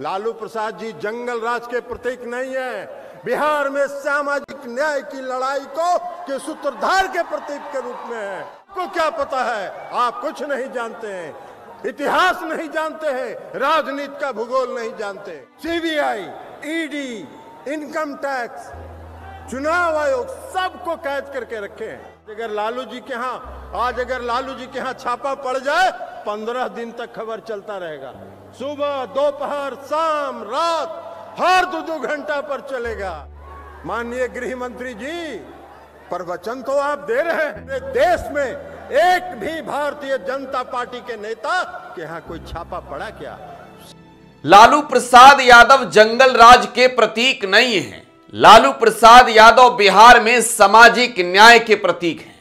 लालू प्रसाद जी जंगल राज के प्रतीक नहीं है। बिहार में सामाजिक न्याय की लड़ाई के सूत्रधार के प्रतीक के रूप में है। आपको क्या पता है? आप कुछ नहीं जानते हैं, इतिहास नहीं जानते हैं, राजनीति का भूगोल नहीं जानते। सीबीआई, ईडी, इनकम टैक्स, चुनाव आयोग सबको कैद करके रखे हैं। अगर लालू जी के यहाँ छापा पड़ जाए 15 दिन तक खबर चलता रहेगा। सुबह, दोपहर, शाम, रात, हर 2-2 घंटा पर चलेगा। माननीय गृह मंत्री जी, प्रवचन तो आप दे रहे हैं, देश में एक भी भारतीय जनता पार्टी के नेता के यहाँ कोई छापा पड़ा क्या? लालू प्रसाद यादव जंगल राज के प्रतीक नहीं है। लालू प्रसाद यादव बिहार में सामाजिक न्याय के प्रतीक हैं।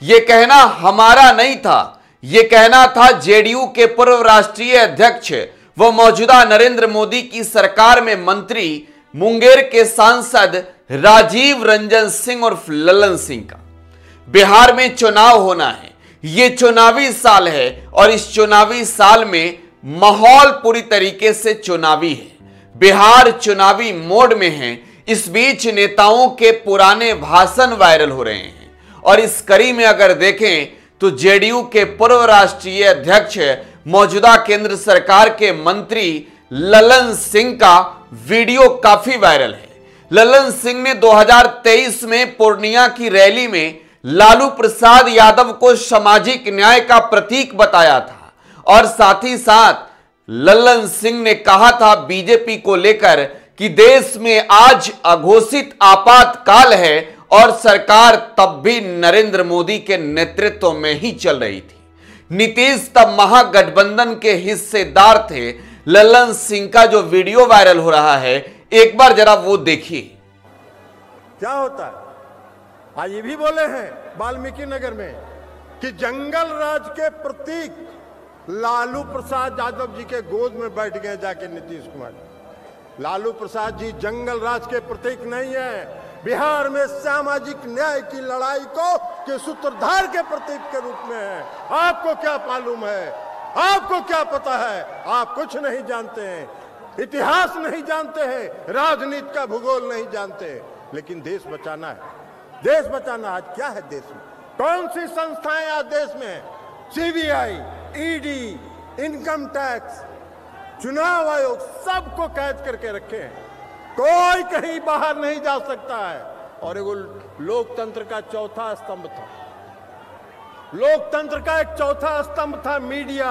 यह कहना हमारा नहीं था, यह कहना था जेडीयू के पूर्व राष्ट्रीय अध्यक्ष व मौजूदा नरेंद्र मोदी की सरकार में मंत्री, मुंगेर के सांसद राजीव रंजन सिंह उर्फ ललन सिंह का। बिहार में चुनाव होना है, यह चुनावी साल है और इस चुनावी साल में माहौल पूरी तरीके से चुनावी है। बिहार चुनावी मोड में है। इस बीच नेताओं के पुराने भाषण वायरल हो रहे हैं और इस कड़ी में अगर देखें तो जेडीयू के पूर्व राष्ट्रीय अध्यक्ष, मौजूदा केंद्र सरकार के मंत्री ललन सिंह का वीडियो काफी वायरल है। ललन सिंह ने 2023 में पूर्णिया की रैली में लालू प्रसाद यादव को सामाजिक न्याय का प्रतीक बताया था और साथ ही साथ ललन सिंह ने कहा था बीजेपी को लेकर कि देश में आज अघोषित आपातकाल है और सरकार तब भी नरेंद्र मोदी के नेतृत्व में ही चल रही थी। नीतीश तब महागठबंधन के हिस्सेदार थे। ललन सिंह का जो वीडियो वायरल हो रहा है, एक बार जरा वो देखिए। क्या होता है? आज ये भी बोले हैं वाल्मीकि नगर में कि जंगल राज के प्रतीक लालू प्रसाद यादव जी के गोद में बैठ गए जाके नीतीश कुमार। लालू प्रसाद जी जंगल राज के प्रतीक नहीं है। बिहार में सामाजिक न्याय की लड़ाई के सूत्रधार के प्रतीक के रूप में है। आपको क्या मालूम है? आपको क्या पता है? आप कुछ नहीं जानते हैं, इतिहास नहीं जानते हैं, राजनीति का भूगोल नहीं जानते। लेकिन देश बचाना है, देश बचाना। आज क्या है देश में? कौन सी संस्थाएं आज देश में है? सीबीआई, ईडी, इनकम टैक्स, चुनाव आयोग सबको कैद करके रखे हैं। कोई कहीं बाहर नहीं जा सकता है। और एगो लोकतंत्र का चौथा स्तंभ था, लोकतंत्र का एक चौथा स्तंभ था मीडिया।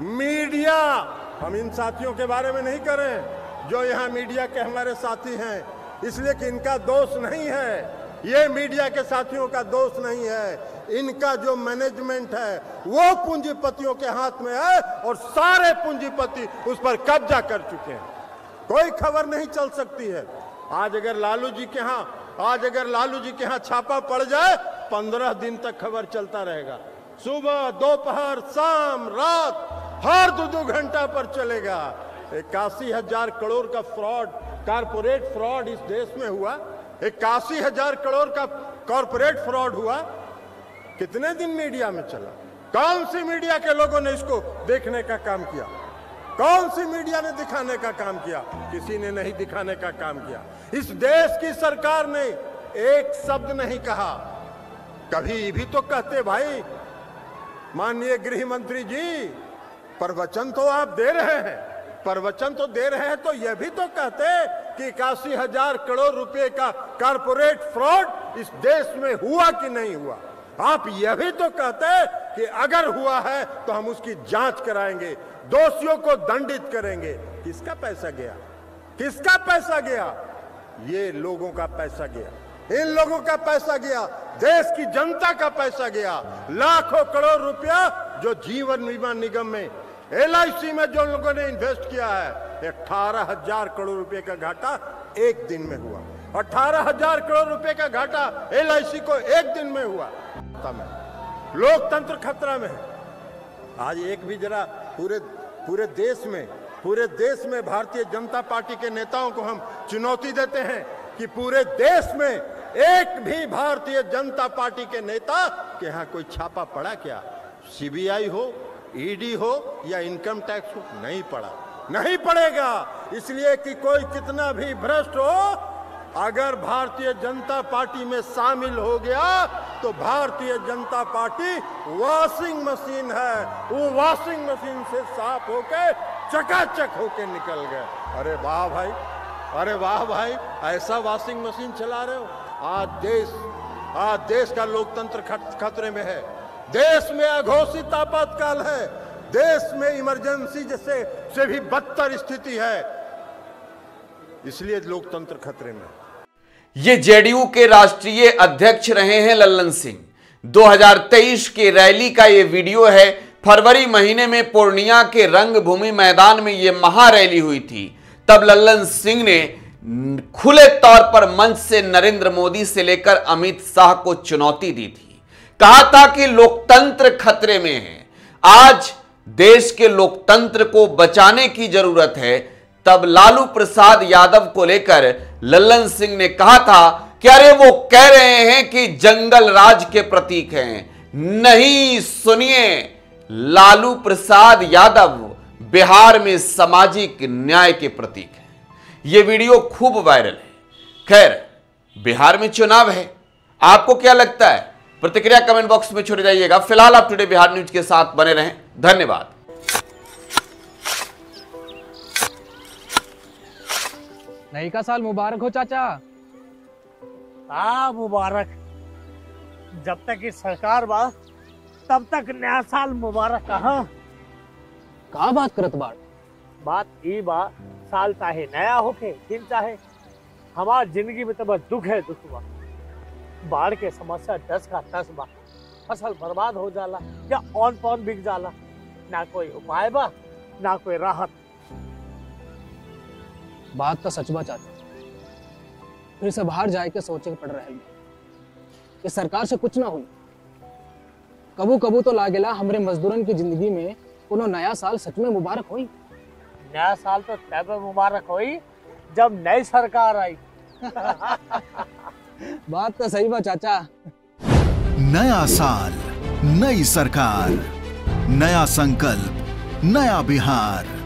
मीडिया, हम इन साथियों के बारे में नहीं करें जो यहां मीडिया के हमारे साथी हैं, इसलिए कि इनका दोष नहीं है, ये मीडिया के साथियों का दोष नहीं है। इनका जो मैनेजमेंट है वो पूंजीपतियों के हाथ में है और सारे पूंजीपति उस पर कब्जा कर चुके हैं। कोई खबर नहीं चल सकती है। आज अगर लालू जी के यहाँ छापा पड़ जाए 15 दिन तक खबर चलता रहेगा। सुबह, दोपहर, शाम, रात, हर 2-2 घंटा पर चलेगा। 81,000 करोड़ का फ्रॉड, कारपोरेट फ्रॉड इस देश में हुआ। 81,000 करोड़ का कॉर्पोरेट फ्रॉड हुआ। कितने दिन मीडिया में चला? कौन सी मीडिया के लोगों ने इसको देखने का काम किया? कौन सी मीडिया ने दिखाने का काम किया? किसी ने नहीं दिखाने का काम किया। इस देश की सरकार ने एक शब्द नहीं कहा। कभी भी तो कहते भाई, माननीय गृह मंत्री जी, प्रवचन तो आप दे रहे हैं, प्रवचन तो दे रहे हैं, तो यह भी तो कहते कि 81,000 करोड़ रुपए का कारपोरेट फ्रॉड इस देश में हुआ कि नहीं हुआ। आप यह भी तो कहते कि अगर हुआ है तो हम उसकी जांच कराएंगे, दोषियों को दंडित करेंगे। किसका पैसा गया? किसका पैसा गया? ये लोगों का पैसा गया, इन लोगों का पैसा गया, देश की जनता का पैसा गया। लाखों करोड़ रुपया जो जीवन बीमा निगम में, LIC में जो लोगों ने इन्वेस्ट किया है, 18,000 करोड़ रुपए का घाटा एक दिन में हुआ। 18,000 करोड़ रुपए का घाटा LIC को एक दिन में हुआ। लोकतंत्र खतरा में है। आज एक भी जरा पूरे देश में भारतीय जनता पार्टी के नेताओं को हम चुनौती देते हैं कि पूरे देश में एक भी भारतीय जनता पार्टी के नेता के यहाँ कोई छापा पड़ा क्या? CBI हो, ED हो या इनकम टैक्स हो, नहीं पड़ा। नहीं पड़ेगा। इसलिए कि कोई कितना भी भ्रष्ट हो, अगर भारतीय जनता पार्टी में शामिल हो गया तो Bharatiya Janata party washing machine है, वो वॉशिंग मशीन से साफ होके चकाचक होके निकल गए। अरे वाह भाई, अरे वाह भाई, ऐसा वॉशिंग मशीन चला रहे हो। आज देश का लोकतंत्र खतरे में है। देश में अघोषित आपातकाल है, देश में इमरजेंसी जैसे से भी बदतर स्थिति है, इसलिए लोकतंत्र खतरे में। ये जेडीयू के राष्ट्रीय अध्यक्ष रहे हैं लल्लन सिंह। 2023 के रैली का ये वीडियो है। फरवरी महीने में पूर्णिया के रंगभूमि मैदान में ये महारैली हुई थी। तब लल्लन सिंह ने खुले तौर पर मंच से नरेंद्र मोदी से लेकर अमित शाह को चुनौती दी थी। कहा था कि लोकतंत्र खतरे में है, आज देश के लोकतंत्र को बचाने की जरूरत है। तब लालू प्रसाद यादव को लेकर लल्लन सिंह ने कहा था कि अरे वो कह रहे हैं कि जंगल राज के प्रतीक हैं। नहीं, सुनिए, लालू प्रसाद यादव बिहार में सामाजिक न्याय के प्रतीक हैं। यह वीडियो खूब वायरल है। खैर, बिहार में चुनाव है, आपको क्या लगता है? प्रतिक्रिया कमेंट बॉक्स में छोड़ जाइएगा। फिलहाल आप टुडे बिहार न्यूज के साथ बने रहें। धन्यवाद। नई का साल मुबारक हो चाचा। मुबारक। जब तक इस सरकार बा तब तक नया साल मुबारक। का बात करत बात ई बा, साल चाहे नया होके दिन चाहे, हमार जिंदगी में तो बस दुख है, दुख बा। बाढ़ के समस्या 10 का 10 बा। फसल बर्बाद हो जाला या ऑन पॉन बिक जाला, ना कोई उपाय बा ना कोई राहत। बात तो सच बा चाचा, फिर से बाहर जाए के सोचे पड़ रहे हैं कि सरकार से कुछ ना हुई। कबू कबू तो लागेला हमरे मजदूरन की जिंदगी में कोनो नया साल सच में मुबारक हुई। नया साल तो तब मुबारक हुई जब नई सरकार आई। बात तो सही बा चाचा। नया साल, नई सरकार, नया संकल्प, नया बिहार।